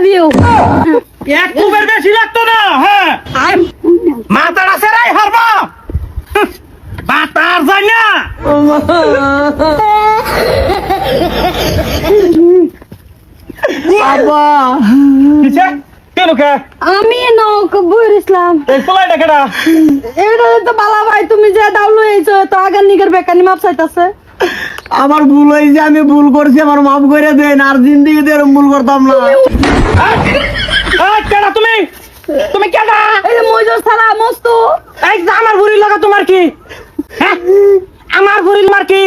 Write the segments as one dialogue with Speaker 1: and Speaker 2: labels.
Speaker 1: Love you.
Speaker 2: এক কুবের বেশি লাগতো না। হ্যাঁ মাথার আছে রাই হারবা বাতার যায় না।
Speaker 3: আব্বা
Speaker 2: কিছে কেন কে
Speaker 1: আমি নকবুর ইসলাম।
Speaker 2: এই পোলাইটা কেডা?
Speaker 1: এটা তো বালা ভাই, তুমি যে দাও লইছো তো আগের নিগের বেকানি মাপ চাইতাছে।
Speaker 3: আমার ভুল হয়েছে, আমি ভুল করছি, আমার মাফ করে দেন, আর জিন্দিগিতে এরকম ভুল করতাম না।
Speaker 2: কেডা তুমি? তুমি কেডা?
Speaker 1: এই যে মইজুর সালা মস্তু।
Speaker 2: এই যে আমার বুড়ি লাগা তোমার কি? হ্যাঁ? আমার বুড়ির মার কি?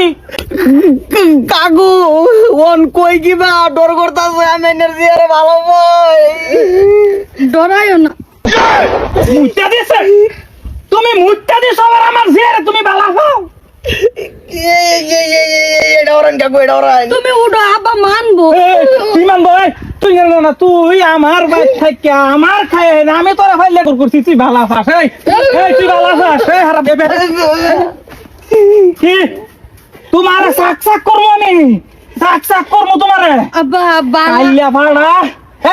Speaker 3: কাকু ওন কই কিবা ডর করতাছে, আমি এনার্জি আরে ভালো বই।
Speaker 1: ডরাইও না।
Speaker 2: মুইতা দিছে তুমি, মুইতা দিছ আবার আমার জিয়ারে তুমি বালা হও।
Speaker 3: এটা ওরান কাকু, এটা ওরান।
Speaker 1: তুমি উঠো, আব্বা মানবো।
Speaker 2: তুই মানবো? তুই জানো না, তুই আমার বাইক থেকে আমার খায় না, আমি তোরা ফাইলে করছি। তুই বালা ফাস, তুই বালা ফাস, হারা দেবে কি? তোমার সাক সাক করবো আমি, সাক সাক করবো তোমারে।
Speaker 1: আব্বা বালা,
Speaker 2: আইয়া ভাড়া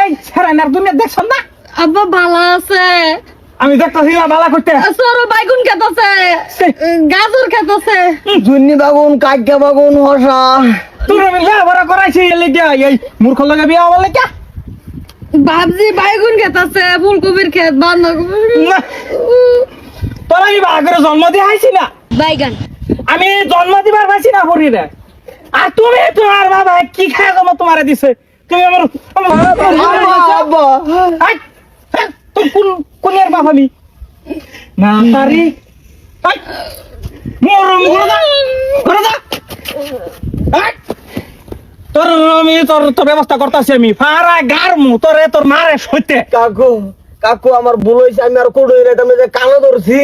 Speaker 2: এই ছেড়ে দুনিয়া দেখছ না?
Speaker 1: আব্বা বালা আছে।
Speaker 2: আমি দেখতেছি না বালা করতে।
Speaker 1: সরো বাইগুন খেতেছে, গাজর খেতেছে।
Speaker 3: জুন্নি বাগুন, কাইকা বাগুন, হসা।
Speaker 2: তুই আমি লেখাপড়া করাইছি লেগে এই মূর্খ লাগে বিয়া হওয়ার লেগে।
Speaker 1: বাবজি বাইগুন খেতেছে, ফুলকপির ক্ষেত, বাঁধাকপি।
Speaker 2: তোরা আমি বাঘের জন্ম দিয়ে আইছি না,
Speaker 1: বাইগান
Speaker 2: আমি জন্ম দিবার পাইছি না পরিরে। আর তুমি তোমার বাবা কি খায় জমা তোমারে দিছে? তুমি আমার
Speaker 3: আব্বা
Speaker 2: আই, তুই কোন এর বাপ আমি না পারি মরম করে দা তোর আমি তোর ব্যবস্থা করতেছি। আমি ফারা গারমু তোরে তোর মারে সইতে।
Speaker 3: কাকু কাকু আমার ভুল হয়েছে, আমি আর কোনো আমি যে কালো ধরছি,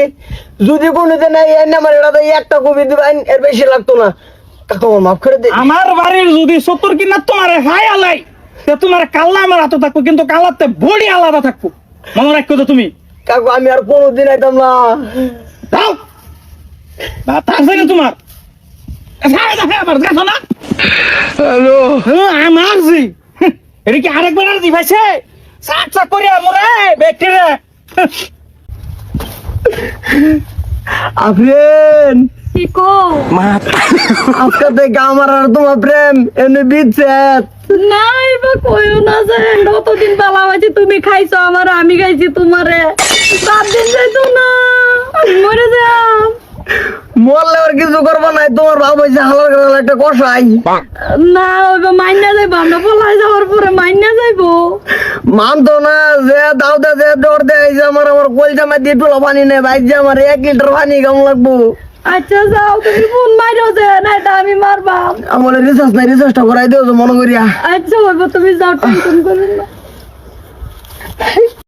Speaker 3: যদি কোনোদিন নাই এনে আমার এটা একটা কবি দিবেন, এর বেশি লাগতো না। কাকু আমার মাফ করে দে।
Speaker 2: আমার বাড়ির যদি 70 কিনা তোমার হাই আলাই, তোমার কাল্লা আমার হাতে থাকবো, কিন্তু কালাতে বডি আলাদা থাকবো, মনে রাখো তো তুমি।
Speaker 3: কাকু আমি আর কোনোদিন আইতাম না।
Speaker 2: দাও তার থেকে তোমার আমার দেখো না।
Speaker 3: হ্যালো
Speaker 2: আমার জি এটা কি আরেকবার আর দি ভাইছে সাক সাক করিয়া মরে ব্যক্তিরে।
Speaker 3: আফরিন
Speaker 1: কি কো?
Speaker 3: আজকে থেকে আমার আর তোমার প্রেম এমনি বিচ্ছেদ।
Speaker 1: না এবার কইও না যে কতদিন বালা হয়েছে, তুমি খাইছো আমার, আমি খাইছি তোমারে। 7 দিন যাইতো না, আমি মরে যাম।
Speaker 3: মরলে আর কিছু করবো নাই, তোমার বাবা হয়েছে হালার করে একটা কষাই।
Speaker 1: না ওইবার মাইনা যাইবো, আমরা পলাই যাওয়ার পরে মাইনা যাইবো।
Speaker 3: মানতো না, যে দাও দে যে ডর দেয় যে আমার কলজা মাই দিয়ে টুলা পানি নেই ভাই, যে আমার 1 লিটার পানি কম লাগবো।
Speaker 1: আচ্ছা যাও, তুমি ফোন মাইরো যে না, এটা আমি মারবাম।
Speaker 3: আমার রিচার্জ নাই, রিচার্জটা করাই দিও মনে করিয়া।
Speaker 1: আচ্ছা হইব, তুমি যাও, টেনশন করো না।